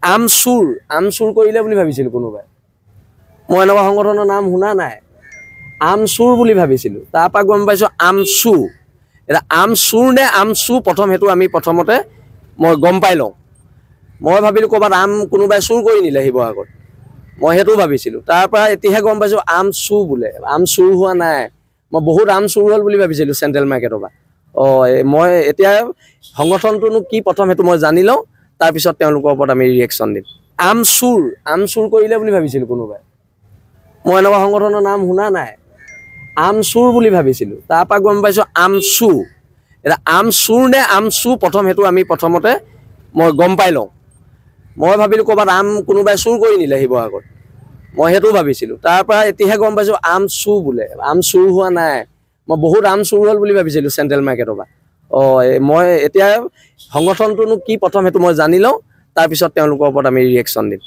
আমচুৰ কৰিলে বুলি ভাবিছিলোঁ কোনোবাই। মই এনেকুৱা সংগঠনৰ নাম শুনা নাই। আমচুৰ বুলি ভাবিছিলোঁ, তাৰপৰা গম পাইছোঁ আমচু। এতিয়া আমচুৰ নে আমচু প্ৰথম সেইটো আমি প্ৰথমতে মই গম পাই লওঁ। মই ভাবিলোঁ ক'ৰবাত কোনোবাই চুৰ কৰি নিলে শিৱসাগৰত, মই সেইটোও ভাবিছিলোঁ। তাৰপৰা এতিয়াহে গম পাইছোঁ আমচু বোলে। আম চুৰ হোৱা নাই, মই বহুত আম চুৰ হ'ল বুলি ভাবিছিলোঁ চেণ্ট্ৰেল মাৰ্কেটৰ পৰা। মই এতিয়া সংগঠনটোনো কি প্ৰথম সেইটো মই জানি লওঁ, তাৰপিছত তেওঁলোকৰ ওপৰত আমি ৰিয়েকশ্যন দিম। আমচুৰ কৰিলে বুলি ভাবিছিলোঁ কোনোবাই। মই এনেকুৱা সংগঠনৰ নাম শুনা নাই। আমচুৰ বুলি ভাবিছিলোঁ, তাৰপৰা গম পাইছোঁ আমচু। এতিয়া আমচুৰ নে আমচু প্ৰথম সেইটো আমি প্ৰথমতে মই গম পাই লওঁ। মই ভাবিলোঁ ক'ৰবাত কোনোবাই চুৰ কৰি নিলে শিৱসাগৰত, মই সেইটোও ভাবিছিলোঁ। তাৰপৰা এতিয়াহে গম পাইছোঁ আমচু বোলে। আম চুৰ হোৱা নাই, মই বহুত আম চুৰ হ'ল বুলি ভাবিছিলোঁ চেণ্ট্ৰেল মাৰ্কেটৰ পৰা। মই এতিয়া সংগঠনটোনো কি প্ৰথম সেইটো মই জানি লওঁ, তাৰপিছত তেওঁলোকৰ ওপৰত আমি ৰিয়েকশ্যন দিম।